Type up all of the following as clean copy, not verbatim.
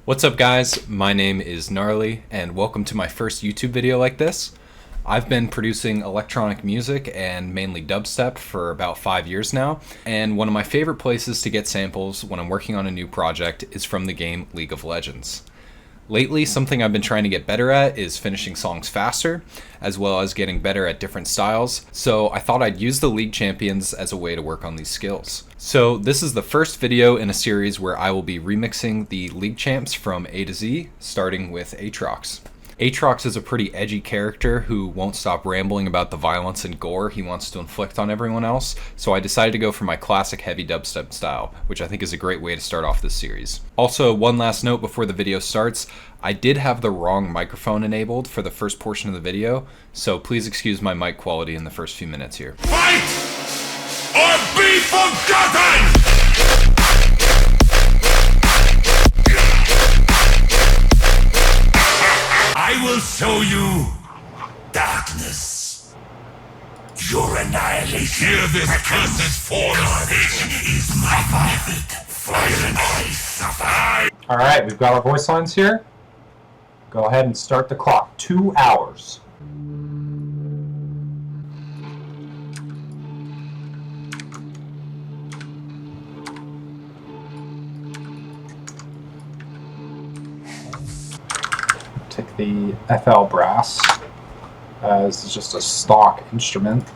What's up guys, my name is Gnarlie and welcome to my first YouTube video like this. I've been producing electronic music and mainly dubstep for about 5 years now, and one of my favorite places to get samples when I'm working on a new project is from the game League of Legends. Lately, something I've been trying to get better at is finishing songs faster, as well as getting better at different styles, so I thought I'd use the League Champions as a way to work on these skills. So this is the first video in a series where I will be remixing the League Champs from A to Z, starting with AATROX. AATROX is a pretty edgy character who won't stop rambling about the violence and gore he wants to inflict on everyone else, so I decided to go for my classic heavy dubstep style, which I think is a great way to start off this series. Also, one last note before the video starts, I did have the wrong microphone enabled for the first portion of the video, so please excuse my mic quality in the first few minutes here. Fight or be forgotten! I will show you darkness. Your annihilation. Hear this cursed fallen is my favorite. Fire and ice suffer. Alright, we've got our voice lines here. Go ahead and start the clock. 2 hours. Take the FL brass as just a stock instrument.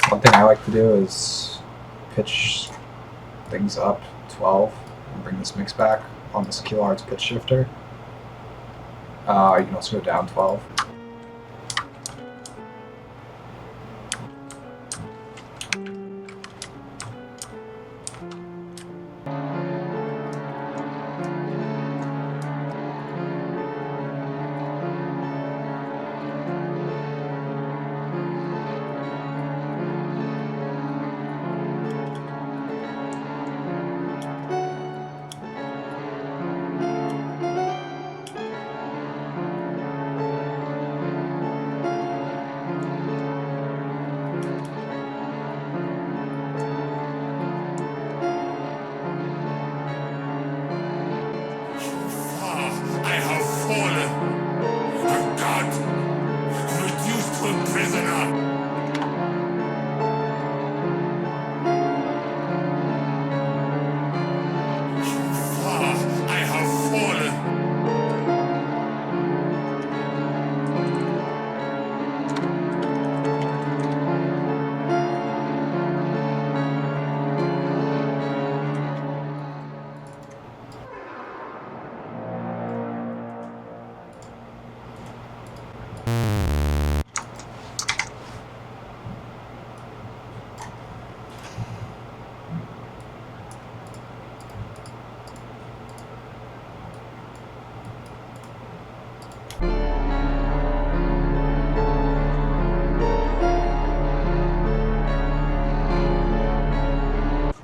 One thing I like to do is pitch things up 12 and bring this mix back on this kilohertz pitch shifter. You can also go down 12.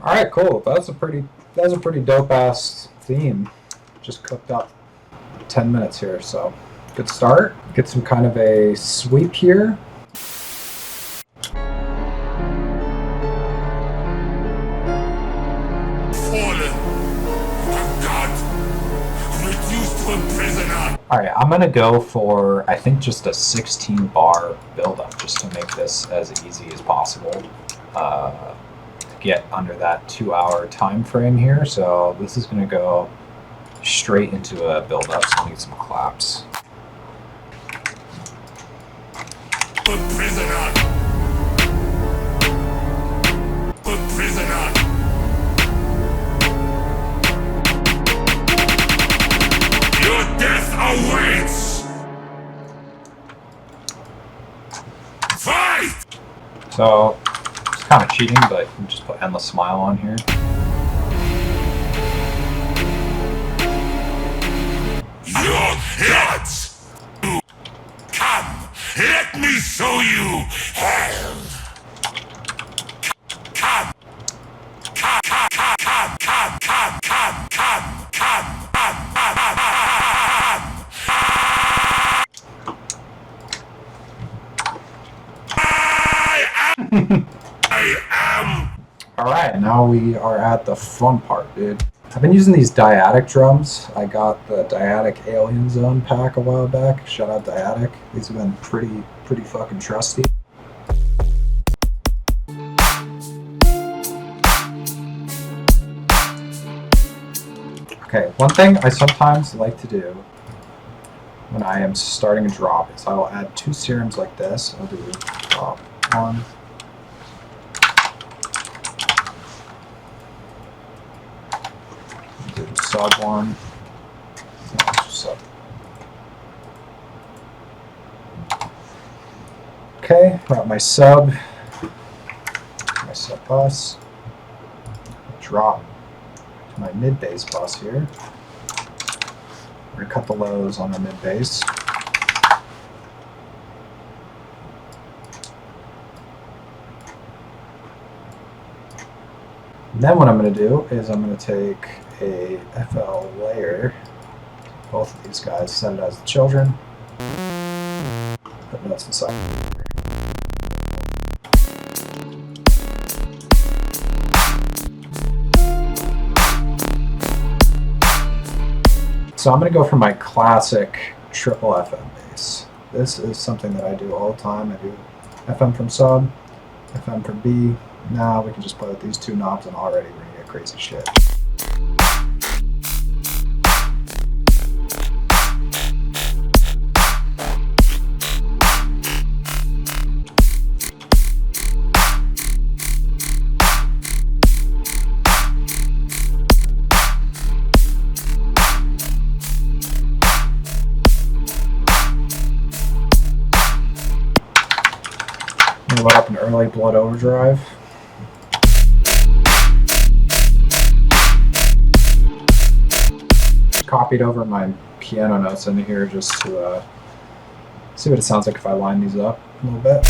Alright, cool. That was a pretty dope ass theme. Just cooked up 10 minutes here, so good start. Get some kind of a sweep here. Alright, I'm gonna go for, I think, just a 16 bar buildup, just to make this as easy as possible. To get under that 2 hour time frame here. So this is gonna go straight into a buildup, so I need some claps. Put prisoner. Put prisoner. Your death awaits. Fight. So it's kind of cheating, but you can just put Endless Smile on here. your heads. Come, let me show you hell. Come, come, come, come, come, come, come, come, come, come, I am. Alright, now we are at the fun part, dude. I've been using these dyadic drums. I got the dyadic Alien Zone pack a while back. Shout out dyadic. These have been pretty fucking trusty. Okay, one thing I sometimes like to do when I am starting a drop is I will add 2 serums like this. I'll do drop 1. Do sub 1. Sub. Okay, got my sub bus. Drop to my mid bass bus here. We're going to cut the lows on the mid bass. And then what I'm going to do is I'm going to take a FL layer, both of these guys, set it as the children, put notes inside. So I'm going to go for my classic triple FM bass. This is something that I do all the time. I do FM from sub, FM from B. Now we can just play with these 2 knobs and already we're going to get crazy shit. I'm going to load up an early blood overdrive. Copied over my piano notes into here just to see what it sounds like if I line these up a little bit.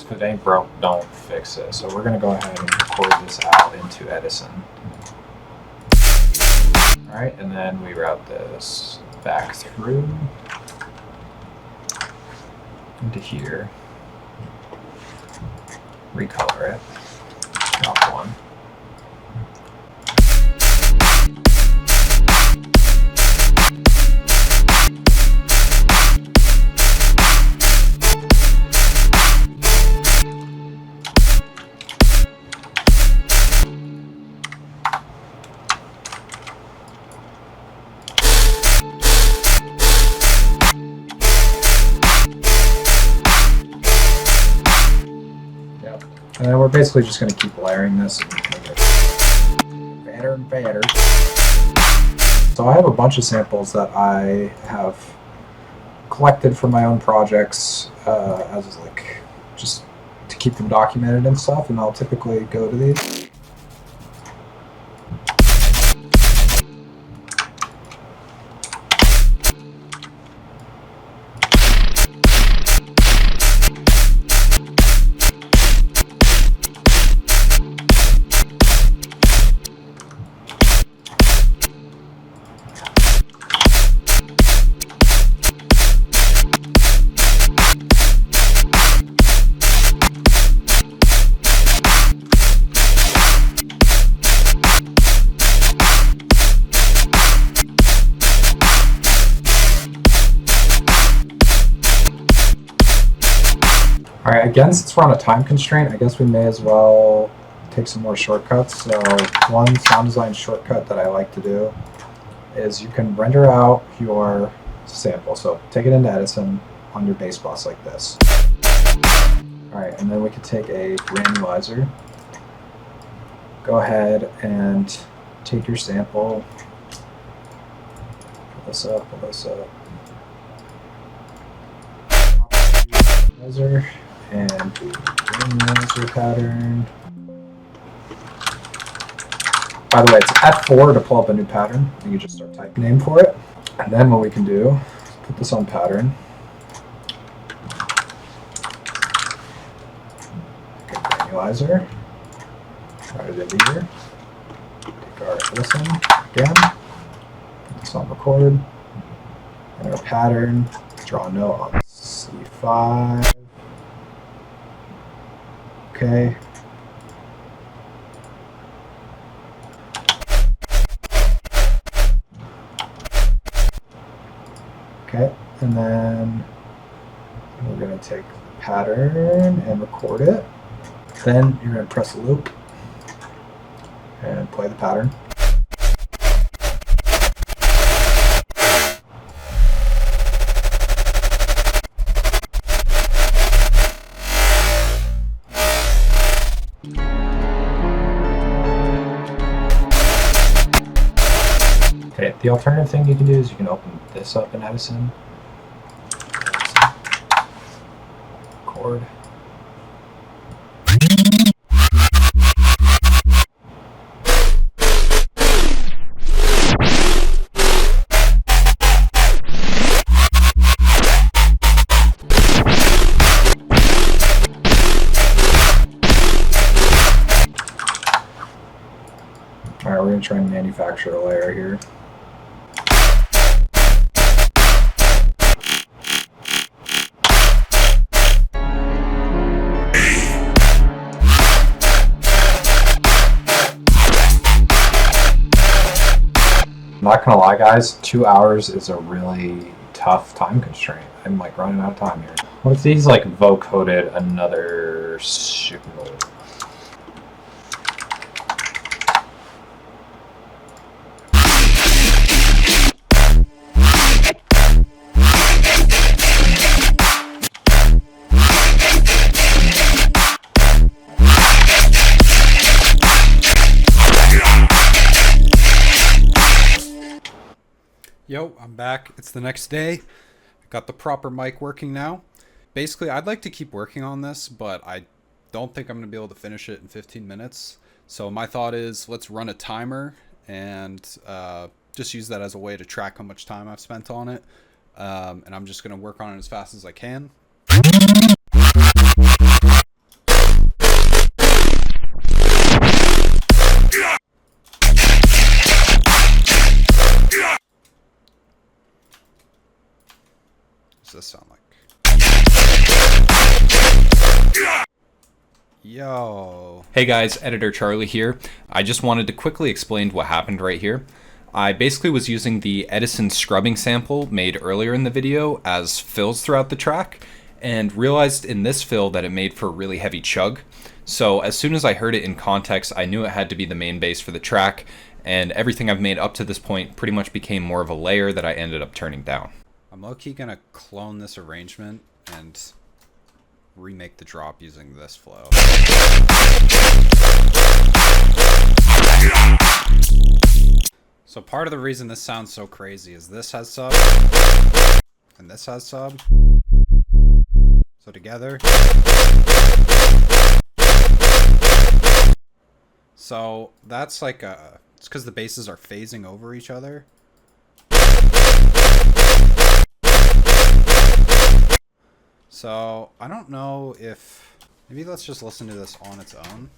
If it ain't broke, don't fix it. So we're going to go ahead and record this out into Edison. Alright, and then we route this back through into here. Recolor it. Drop 1. And then we're basically just going to keep layering this and make it fatter and fatter. So I have a bunch of samples that I have collected from my own projects as like just to keep them documented and stuff, and I'll typically go to these. Alright, again, since we're on a time constraint, I guess we may as well take some more shortcuts. So one sound design shortcut that I like to do is you can render out your sample. So take it into Edison on your bass bus like this. Alright, and then we can take a granulizer. Go ahead and take your sample. Pull this up, pull this up. And do granulizer pattern. By the way, it's F4 to pull up a new pattern. You can just start typing name for it. And then what we can do is put this on pattern. Get granulizer. Right it into here. Take our listen again. Put this on record. And our pattern. Draw a note on C5. Okay. Okay, and then we're going to take the pattern and record it. Then you're going to press a loop and play the pattern. Okay, the alternative thing you can do is you can open this up in Edison. Record. Alright, we're going to try and manufacture a layer here. I'm not gonna lie, guys, 2 hours is a really tough time constraint. I'm like running out of time here. What if these like vocoded another super? Yo, I'm back. It's the next day. Got the proper mic working now. Basically, I'd like to keep working on this, but I don't think I'm going to be able to finish it in 15 minutes. So my thought is let's run a timer and just use that as a way to track how much time I've spent on it. And I'm just going to work on it as fast as I can. What does this sound like? Yo. Hey guys, Editor Charlie here. I just wanted to quickly explain what happened right here. I basically was using the Edison scrubbing sample made earlier in the video as fills throughout the track, and realized in this fill that it made for a really heavy chug. So as soon as I heard it in context, I knew it had to be the main bass for the track, and everything I've made up to this point pretty much became more of a layer that I ended up turning down. I'm low-key gonna clone this arrangement and remake the drop using this flow. So part of the reason this sounds so crazy is this has sub and this has sub. So together. So that's like it's because the basses are phasing over each other. So I don't know if maybe let's just listen to this on its own.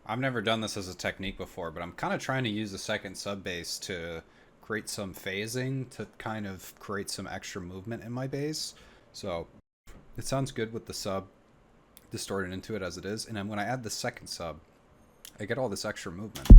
I've never done this as a technique before, but I'm kind of trying to use the second sub bass to create some phasing to kind of create some extra movement in my bass. So it sounds good with the sub distorted into it as it is. And then when I add the second sub, I get all this extra movement.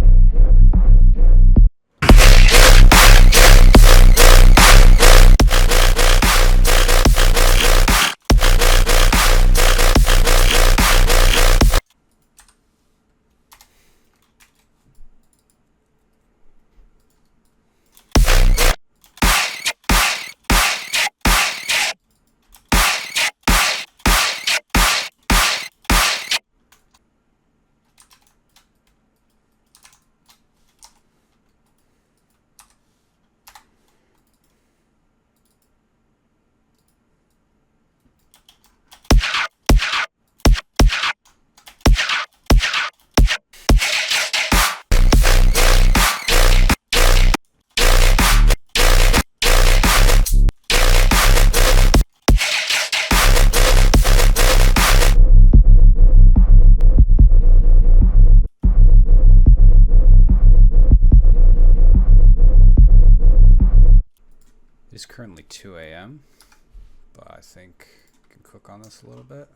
It's currently 2 a.m., but I think I can cook on this a little bit.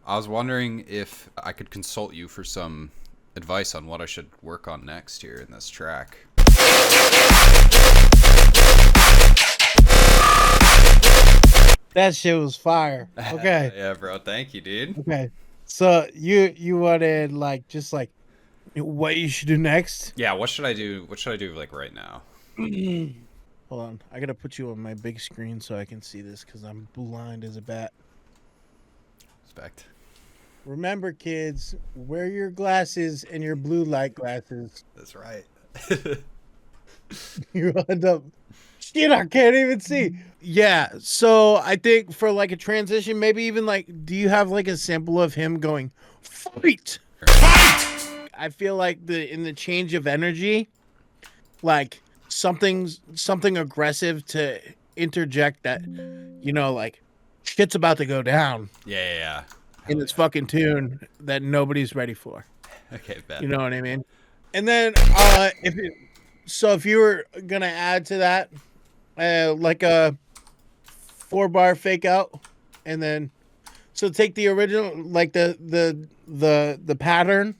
I was wondering if I could consult you for some advice on what I should work on next here in this track. That shit was fire. Okay. Yeah, bro. Thank you, dude. Okay. So you wanted like just like what you should do next? Yeah, what should I do? What should I do like right now? Hold on. I gotta put you on my big screen so I can see this because I'm blind as a bat. Respect. Remember, kids, wear your glasses and your blue light glasses. That's right. You end up. Shit, I can't even see. Yeah, so I think for like a transition, maybe even like, do you have like a sample of him going, fight? Fight! I feel like in the change of energy, like something aggressive to interject that, you know, like shit's about to go down. Yeah. In this fucking tune that nobody's ready for. Okay, bet. You know what I mean? And then if you were gonna add to that, like a 4-bar fake out, and then so take the original, like the pattern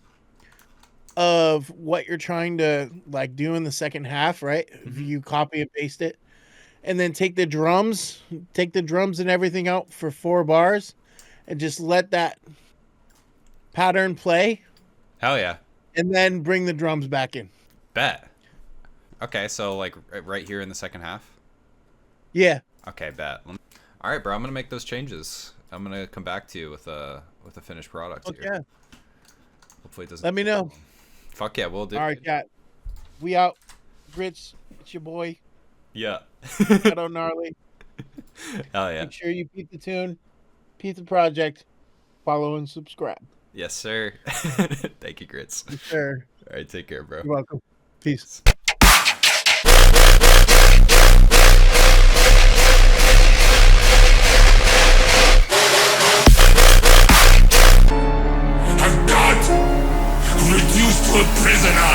of what you're trying to like do in the second half, right? If you copy and paste it, and then take the drums and everything out for 4 bars, and just let that pattern play. Hell yeah. And then bring the drums back in. Bet. Okay, so like right here in the second half? Yeah. Okay, bet. All right, bro, I'm going to make those changes. I'm going to come back to you with a finished product Okay. here. Hopefully it doesn't. Let me know. Fuck yeah, we'll do. All right, cat. We out. Gritz, it's your boy. Yeah. Hello, Gnarlie. Hell yeah. Make sure you beat the tune, beat the project, follow and subscribe. Yes, sir. Thank you, Gritz. Yes, sir. All right, take care, bro. You're welcome. Peace. I'm God, reduced to a prisoner.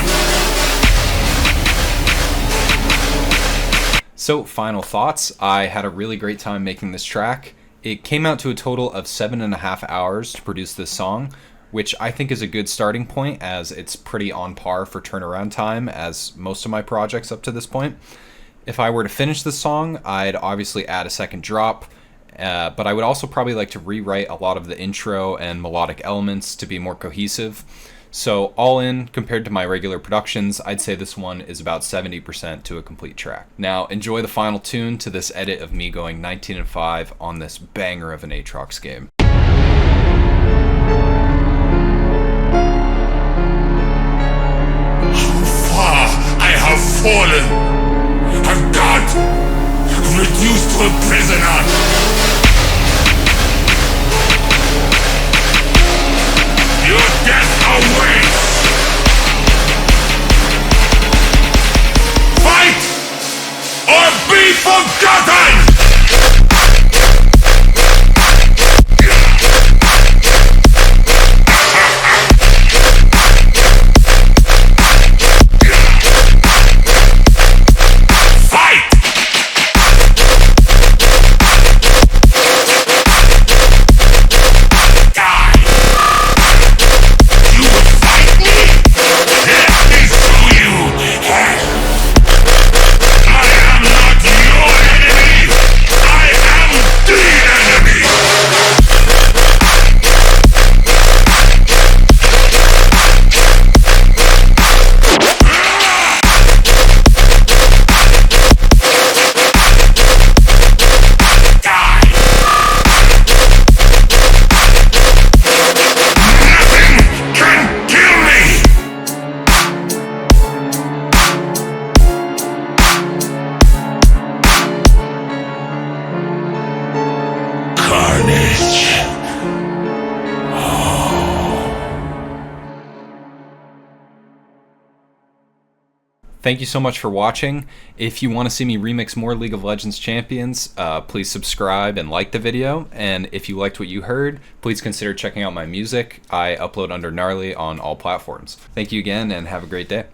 So, final thoughts. I had a really great time making this track. It came out to a total of 7.5 hours to produce this song, which I think is a good starting point as it's pretty on par for turnaround time as most of my projects up to this point. If I were to finish this song, I'd obviously add a second drop, but I would also probably like to rewrite a lot of the intro and melodic elements to be more cohesive. So all in, compared to my regular productions, I'd say this one is about 70% to a complete track. Now enjoy the final tune to this edit of me going 19-5 on this banger of an AATROX game. Far I have fallen. I'm God, reduced to a prisoner. Your death awaits. Fight or be forgotten. Thank you so much for watching. If you want to see me remix more League of Legends champions, please subscribe and like the video. And if you liked what you heard, please consider checking out my music. I upload under Gnarlie on all platforms. Thank you again and have a great day.